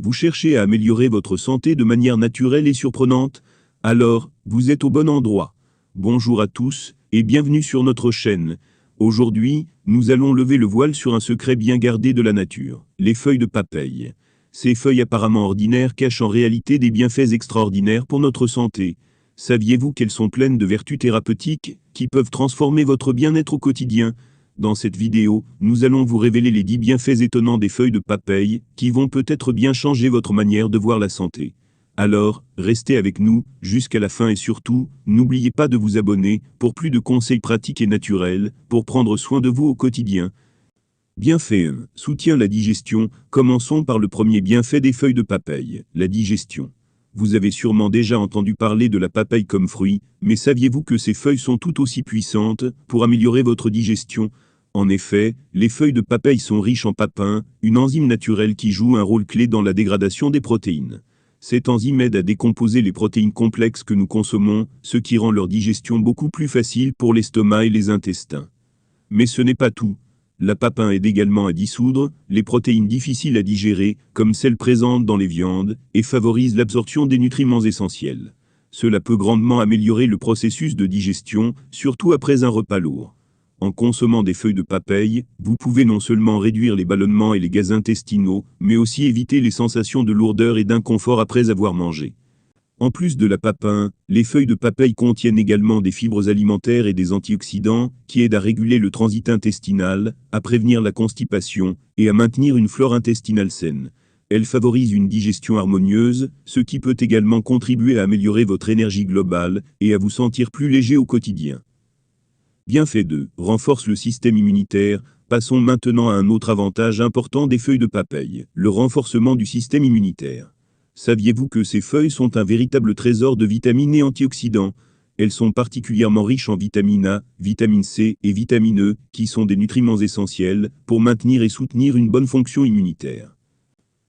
Vous cherchez à améliorer votre santé de manière naturelle et surprenante? Alors, vous êtes au bon endroit. Bonjour à tous, et bienvenue sur notre chaîne. Aujourd'hui, nous allons lever le voile sur un secret bien gardé de la nature, les feuilles de papaye. Ces feuilles apparemment ordinaires cachent en réalité des bienfaits extraordinaires pour notre santé. Saviez-vous qu'elles sont pleines de vertus thérapeutiques, qui peuvent transformer votre bien-être au quotidien? Dans cette vidéo, nous allons vous révéler les 10 bienfaits étonnants des feuilles de papaye, qui vont peut-être bien changer votre manière de voir la santé. Alors, restez avec nous, jusqu'à la fin et surtout, n'oubliez pas de vous abonner, pour plus de conseils pratiques et naturels, pour prendre soin de vous au quotidien. Bienfait 1. Soutient la digestion. Commençons par le premier bienfait des feuilles de papaye, la digestion. Vous avez sûrement déjà entendu parler de la papaye comme fruit, mais saviez-vous que ces feuilles sont tout aussi puissantes pour améliorer votre digestion? En effet, les feuilles de papaye sont riches en papain, une enzyme naturelle qui joue un rôle clé dans la dégradation des protéines. Cette enzyme aide à décomposer les protéines complexes que nous consommons, ce qui rend leur digestion beaucoup plus facile pour l'estomac et les intestins. Mais ce n'est pas tout. La papain aide également à dissoudre les protéines difficiles à digérer, comme celles présentes dans les viandes, et favorise l'absorption des nutriments essentiels. Cela peut grandement améliorer le processus de digestion, surtout après un repas lourd. En consommant des feuilles de papaye, vous pouvez non seulement réduire les ballonnements et les gaz intestinaux, mais aussi éviter les sensations de lourdeur et d'inconfort après avoir mangé. En plus de la papain, les feuilles de papaye contiennent également des fibres alimentaires et des antioxydants qui aident à réguler le transit intestinal, à prévenir la constipation et à maintenir une flore intestinale saine. Elles favorisent une digestion harmonieuse, ce qui peut également contribuer à améliorer votre énergie globale et à vous sentir plus léger au quotidien. Bienfait 2. Renforce le système immunitaire. Passons maintenant à un autre avantage important des feuilles de papaye, le renforcement du système immunitaire. Saviez-vous que ces feuilles sont un véritable trésor de vitamines et antioxydants? Elles sont particulièrement riches en vitamine A, vitamine C et vitamine E, qui sont des nutriments essentiels pour maintenir et soutenir une bonne fonction immunitaire.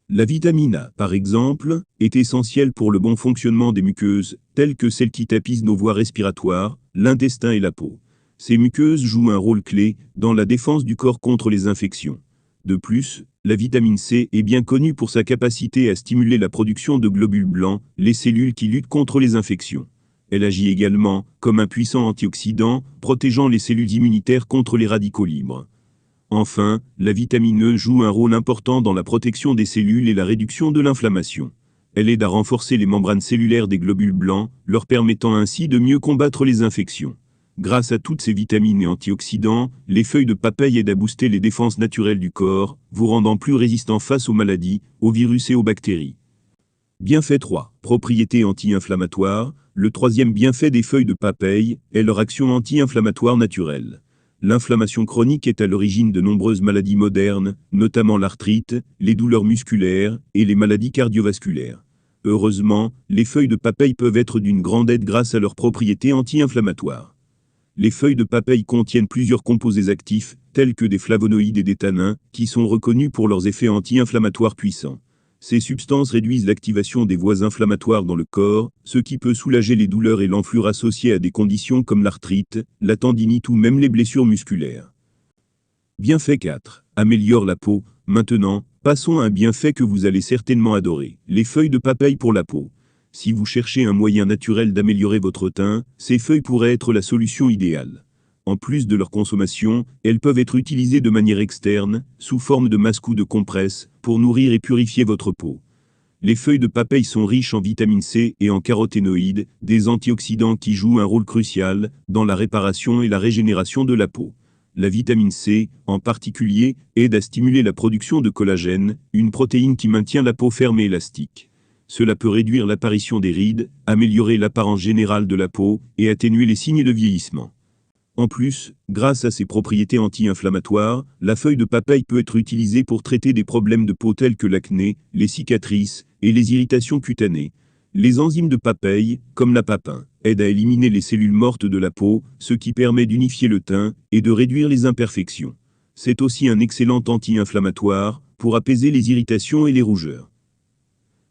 La vitamine A, par exemple, est essentielle pour le bon fonctionnement des muqueuses, telles que celles qui tapissent nos voies respiratoires, l'intestin et la peau. Ces muqueuses jouent un rôle clé dans la défense du corps contre les infections. De plus, la vitamine C est bien connue pour sa capacité à stimuler la production de globules blancs, les cellules qui luttent contre les infections. Elle agit également comme un puissant antioxydant, protégeant les cellules immunitaires contre les radicaux libres. Enfin, la vitamine E joue un rôle important dans la protection des cellules et la réduction de l'inflammation. Elle aide à renforcer les membranes cellulaires des globules blancs, leur permettant ainsi de mieux combattre les infections. Grâce à toutes ces vitamines et antioxydants, les feuilles de papaye aident à booster les défenses naturelles du corps, vous rendant plus résistant face aux maladies, aux virus et aux bactéries. Bienfait 3. Propriétés anti-inflammatoires. Le troisième bienfait des feuilles de papaye est leur action anti-inflammatoire naturelle. L'inflammation chronique est à l'origine de nombreuses maladies modernes, notamment l'arthrite, les douleurs musculaires et les maladies cardiovasculaires. Heureusement, les feuilles de papaye peuvent être d'une grande aide grâce à leurs propriétés anti-inflammatoires. Les feuilles de papaye contiennent plusieurs composés actifs, tels que des flavonoïdes et des tanins, qui sont reconnus pour leurs effets anti-inflammatoires puissants. Ces substances réduisent l'activation des voies inflammatoires dans le corps, ce qui peut soulager les douleurs et l'enflure associées à des conditions comme l'arthrite, la tendinite ou même les blessures musculaires. Bienfait 4. Améliore la peau. Maintenant, passons à un bienfait que vous allez certainement adorer, les feuilles de papaye pour la peau. Si vous cherchez un moyen naturel d'améliorer votre teint, ces feuilles pourraient être la solution idéale. En plus de leur consommation, elles peuvent être utilisées de manière externe, sous forme de masque ou de compresse, pour nourrir et purifier votre peau. Les feuilles de papaye sont riches en vitamine C et en caroténoïdes, des antioxydants qui jouent un rôle crucial dans la réparation et la régénération de la peau. La vitamine C, en particulier, aide à stimuler la production de collagène, une protéine qui maintient la peau ferme et élastique. Cela peut réduire l'apparition des rides, améliorer l'apparence générale de la peau et atténuer les signes de vieillissement. En plus, grâce à ses propriétés anti-inflammatoires, la feuille de papaye peut être utilisée pour traiter des problèmes de peau tels que l'acné, les cicatrices et les irritations cutanées. Les enzymes de papaye, comme la papain, aident à éliminer les cellules mortes de la peau, ce qui permet d'unifier le teint et de réduire les imperfections. C'est aussi un excellent anti-inflammatoire pour apaiser les irritations et les rougeurs.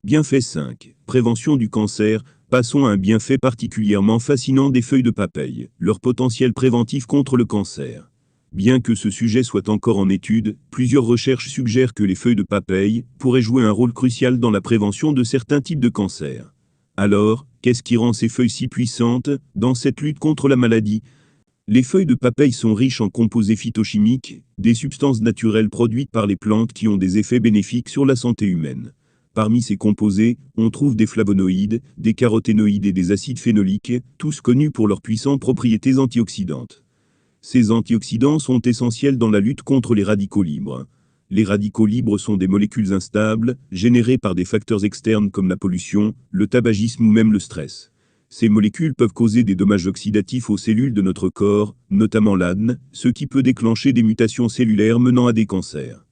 Bienfait 5. Prévention du cancer. Passons à un bienfait particulièrement fascinant des feuilles de papaye, leur potentiel préventif contre le cancer. Bien que ce sujet soit encore en étude, plusieurs recherches suggèrent que les feuilles de papaye pourraient jouer un rôle crucial dans la prévention de certains types de cancers. Alors, qu'est-ce qui rend ces feuilles si puissantes dans cette lutte contre la maladie? Les feuilles de papaye sont riches en composés phytochimiques, des substances naturelles produites par les plantes qui ont des effets bénéfiques sur la santé humaine. Parmi ces composés, on trouve des flavonoïdes, des caroténoïdes et des acides phénoliques, tous connus pour leurs puissantes propriétés antioxydantes. Ces antioxydants sont essentiels dans la lutte contre les radicaux libres. Les radicaux libres sont des molécules instables, générées par des facteurs externes comme la pollution, le tabagisme ou même le stress. Ces molécules peuvent causer des dommages oxydatifs aux cellules de notre corps, notamment l'ADN, ce qui peut déclencher des mutations cellulaires menant à des cancers.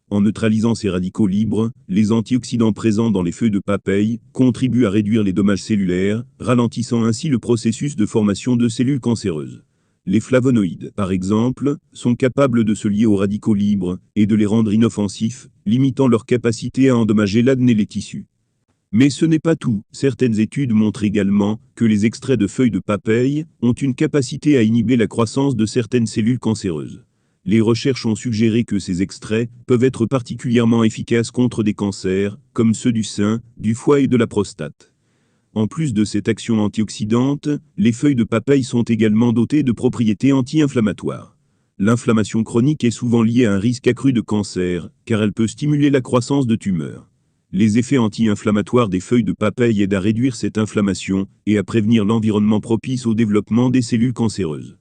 En neutralisant ces radicaux libres, les antioxydants présents dans les feuilles de papaye contribuent à réduire les dommages cellulaires, ralentissant ainsi le processus de formation de cellules cancéreuses. Les flavonoïdes, par exemple, sont capables de se lier aux radicaux libres et de les rendre inoffensifs, limitant leur capacité à endommager l'ADN et les tissus. Mais ce n'est pas tout. Certaines études montrent également que les extraits de feuilles de papaye ont une capacité à inhiber la croissance de certaines cellules cancéreuses. Les recherches ont suggéré que ces extraits peuvent être particulièrement efficaces contre des cancers, comme ceux du sein, du foie et de la prostate. En plus de cette action antioxydante, les feuilles de papaye sont également dotées de propriétés anti-inflammatoires. L'inflammation chronique est souvent liée à un risque accru de cancer, car elle peut stimuler la croissance de tumeurs. Les effets anti-inflammatoires des feuilles de papaye aident à réduire cette inflammation et à prévenir l'environnement propice au développement des cellules cancéreuses.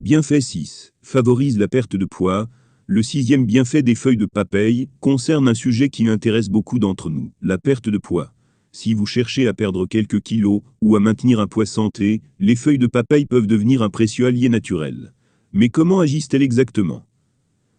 Bienfait 6. Favorise la perte de poids. Le 6e bienfait des feuilles de papaye concerne un sujet qui intéresse beaucoup d'entre nous, la perte de poids. Si vous cherchez à perdre quelques kilos ou à maintenir un poids santé, les feuilles de papaye peuvent devenir un précieux allié naturel. Mais comment agissent-elles exactement?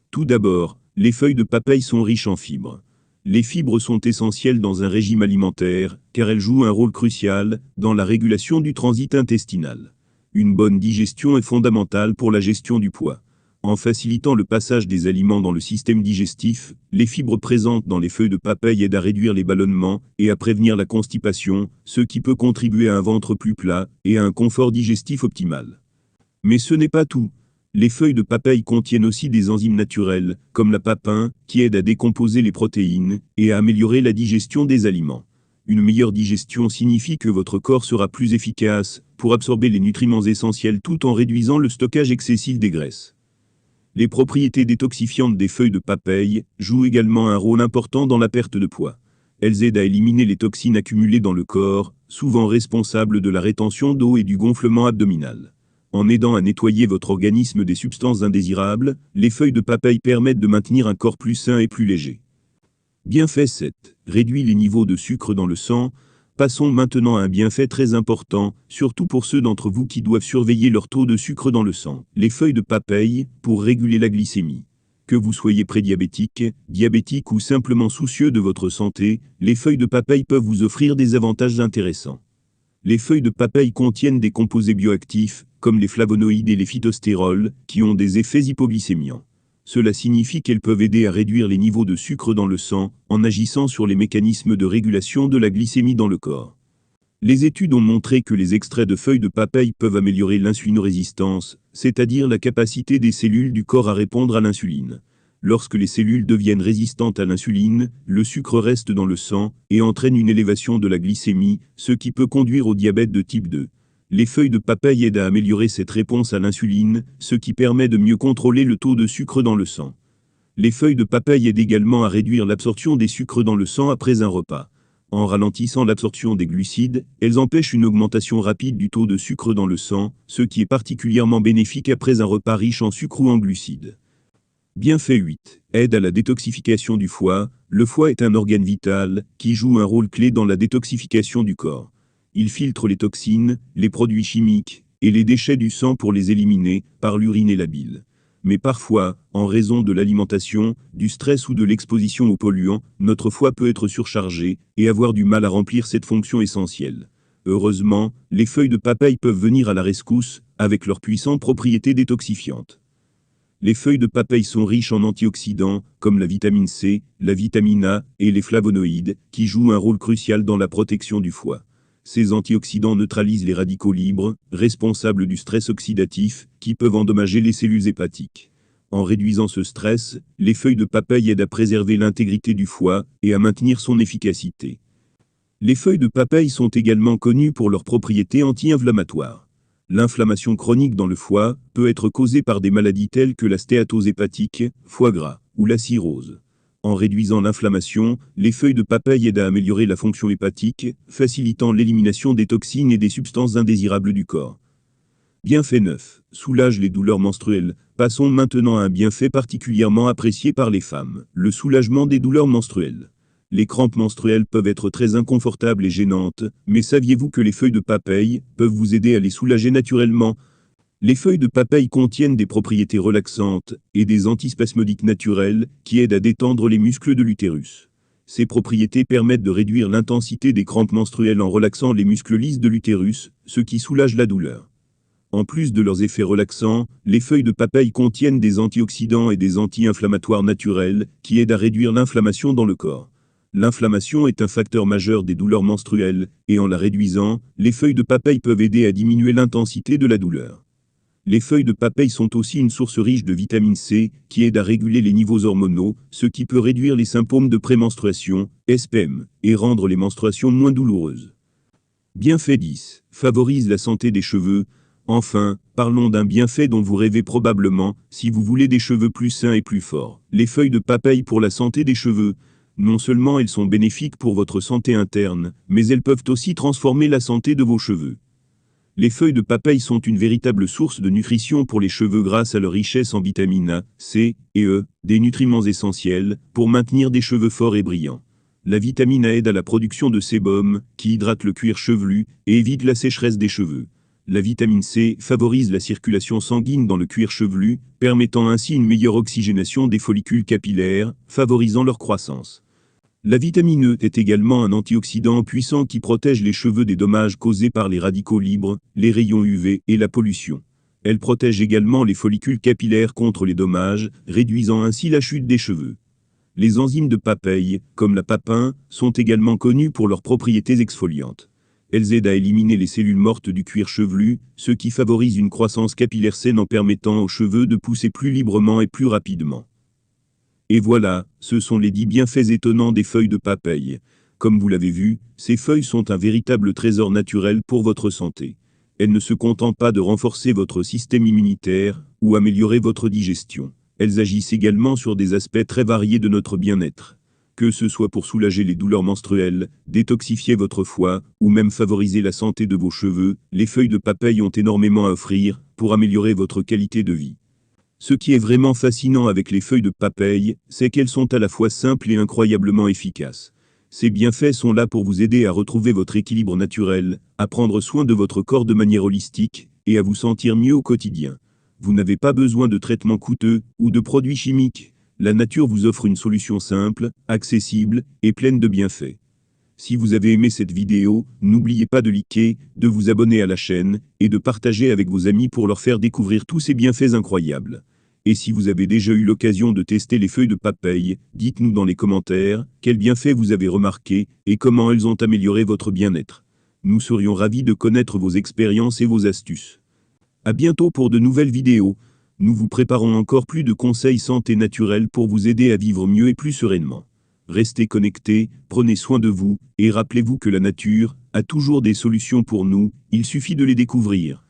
Tout d'abord, les feuilles de papaye sont riches en fibres. Les fibres sont essentielles dans un régime alimentaire, car elles jouent un rôle crucial dans la régulation du transit intestinal. Une bonne digestion est fondamentale pour la gestion du poids. En facilitant le passage des aliments dans le système digestif, les fibres présentes dans les feuilles de papaye aident à réduire les ballonnements et à prévenir la constipation, ce qui peut contribuer à un ventre plus plat et à un confort digestif optimal. Mais ce n'est pas tout. Les feuilles de papaye contiennent aussi des enzymes naturelles, comme la papain, qui aident à décomposer les protéines et à améliorer la digestion des aliments. Une meilleure digestion signifie que votre corps sera plus efficace pour absorber les nutriments essentiels tout en réduisant le stockage excessif des graisses. Les propriétés détoxifiantes des feuilles de papaye jouent également un rôle important dans la perte de poids. Elles aident à éliminer les toxines accumulées dans le corps, souvent responsables de la rétention d'eau et du gonflement abdominal. En aidant à nettoyer votre organisme des substances indésirables, les feuilles de papaye permettent de maintenir un corps plus sain et plus léger. Bienfait 7. Réduit les niveaux de sucre dans le sang. Passons maintenant à un bienfait très important, surtout pour ceux d'entre vous qui doivent surveiller leur taux de sucre dans le sang. Les feuilles de papaye, pour réguler la glycémie. Que vous soyez prédiabétique, diabétique ou simplement soucieux de votre santé, les feuilles de papaye peuvent vous offrir des avantages intéressants. Les feuilles de papaye contiennent des composés bioactifs, comme les flavonoïdes et les phytostérols, qui ont des effets hypoglycémiants. Cela signifie qu'elles peuvent aider à réduire les niveaux de sucre dans le sang, en agissant sur les mécanismes de régulation de la glycémie dans le corps. Les études ont montré que les extraits de feuilles de papaye peuvent améliorer l'insulinorésistance, c'est-à-dire la capacité des cellules du corps à répondre à l'insuline. Lorsque les cellules deviennent résistantes à l'insuline, le sucre reste dans le sang et entraîne une élévation de la glycémie, ce qui peut conduire au diabète de type 2. Les feuilles de papaye aident à améliorer cette réponse à l'insuline, ce qui permet de mieux contrôler le taux de sucre dans le sang. Les feuilles de papaye aident également à réduire l'absorption des sucres dans le sang après un repas. En ralentissant l'absorption des glucides, elles empêchent une augmentation rapide du taux de sucre dans le sang, ce qui est particulièrement bénéfique après un repas riche en sucre ou en glucides. Bienfait 8. Aide à la détoxification du foie. Le foie est un organe vital qui joue un rôle clé dans la détoxification du corps. Il filtre les toxines, les produits chimiques et les déchets du sang pour les éliminer par l'urine et la bile. Mais parfois, en raison de l'alimentation, du stress ou de l'exposition aux polluants, notre foie peut être surchargé et avoir du mal à remplir cette fonction essentielle. Heureusement, les feuilles de papaye peuvent venir à la rescousse avec leurs puissantes propriétés détoxifiantes. Les feuilles de papaye sont riches en antioxydants, comme la vitamine C, la vitamine A et les flavonoïdes, qui jouent un rôle crucial dans la protection du foie. Ces antioxydants neutralisent les radicaux libres, responsables du stress oxydatif, qui peuvent endommager les cellules hépatiques. En réduisant ce stress, les feuilles de papaye aident à préserver l'intégrité du foie et à maintenir son efficacité. Les feuilles de papaye sont également connues pour leurs propriétés anti-inflammatoires. L'inflammation chronique dans le foie peut être causée par des maladies telles que la stéatose hépatique, foie gras, ou la cirrhose. En réduisant l'inflammation, les feuilles de papaye aident à améliorer la fonction hépatique, facilitant l'élimination des toxines et des substances indésirables du corps. Bienfait 9. Soulage les douleurs menstruelles. Passons maintenant à un bienfait particulièrement apprécié par les femmes, le soulagement des douleurs menstruelles. Les crampes menstruelles peuvent être très inconfortables et gênantes, mais saviez-vous que les feuilles de papaye peuvent vous aider à les soulager naturellement ? Les feuilles de papaye contiennent des propriétés relaxantes et des antispasmodiques naturels qui aident à détendre les muscles de l'utérus. Ces propriétés permettent de réduire l'intensité des crampes menstruelles en relaxant les muscles lisses de l'utérus, ce qui soulage la douleur. En plus de leurs effets relaxants, les feuilles de papaye contiennent des antioxydants et des anti-inflammatoires naturels qui aident à réduire l'inflammation dans le corps. L'inflammation est un facteur majeur des douleurs menstruelles, et en la réduisant, les feuilles de papaye peuvent aider à diminuer l'intensité de la douleur. Les feuilles de papaye sont aussi une source riche de vitamine C, qui aide à réguler les niveaux hormonaux, ce qui peut réduire les symptômes de prémenstruation, SPM, et rendre les menstruations moins douloureuses. Bienfait 10. Favorise la santé des cheveux. Enfin, parlons d'un bienfait dont vous rêvez probablement, si vous voulez des cheveux plus sains et plus forts. Les feuilles de papaye pour la santé des cheveux. Non seulement elles sont bénéfiques pour votre santé interne, mais elles peuvent aussi transformer la santé de vos cheveux. Les feuilles de papaye sont une véritable source de nutrition pour les cheveux grâce à leur richesse en vitamines A, C et E, des nutriments essentiels pour maintenir des cheveux forts et brillants. La vitamine A aide à la production de sébum, qui hydrate le cuir chevelu et évite la sécheresse des cheveux. La vitamine C favorise la circulation sanguine dans le cuir chevelu, permettant ainsi une meilleure oxygénation des follicules capillaires, favorisant leur croissance. La vitamine E est également un antioxydant puissant qui protège les cheveux des dommages causés par les radicaux libres, les rayons UV et la pollution. Elle protège également les follicules capillaires contre les dommages, réduisant ainsi la chute des cheveux. Les enzymes de papaye, comme la papain, sont également connues pour leurs propriétés exfoliantes. Elles aident à éliminer les cellules mortes du cuir chevelu, ce qui favorise une croissance capillaire saine en permettant aux cheveux de pousser plus librement et plus rapidement. Et voilà, ce sont les 10 bienfaits étonnants des feuilles de papaye. Comme vous l'avez vu, ces feuilles sont un véritable trésor naturel pour votre santé. Elles ne se contentent pas de renforcer votre système immunitaire ou améliorer votre digestion. Elles agissent également sur des aspects très variés de notre bien-être. Que ce soit pour soulager les douleurs menstruelles, détoxifier votre foie, ou même favoriser la santé de vos cheveux, les feuilles de papaye ont énormément à offrir pour améliorer votre qualité de vie. Ce qui est vraiment fascinant avec les feuilles de papaye, c'est qu'elles sont à la fois simples et incroyablement efficaces. Ces bienfaits sont là pour vous aider à retrouver votre équilibre naturel, à prendre soin de votre corps de manière holistique, et à vous sentir mieux au quotidien. Vous n'avez pas besoin de traitements coûteux ou de produits chimiques. La nature vous offre une solution simple, accessible et pleine de bienfaits. Si vous avez aimé cette vidéo, n'oubliez pas de liker, de vous abonner à la chaîne, et de partager avec vos amis pour leur faire découvrir tous ces bienfaits incroyables. Et si vous avez déjà eu l'occasion de tester les feuilles de papaye, dites-nous dans les commentaires quels bienfaits vous avez remarqués et comment elles ont amélioré votre bien-être. Nous serions ravis de connaître vos expériences et vos astuces. À bientôt pour de nouvelles vidéos. Nous vous préparons encore plus de conseils santé naturelle pour vous aider à vivre mieux et plus sereinement. Restez connectés, prenez soin de vous, et rappelez-vous que la nature a toujours des solutions pour nous, il suffit de les découvrir.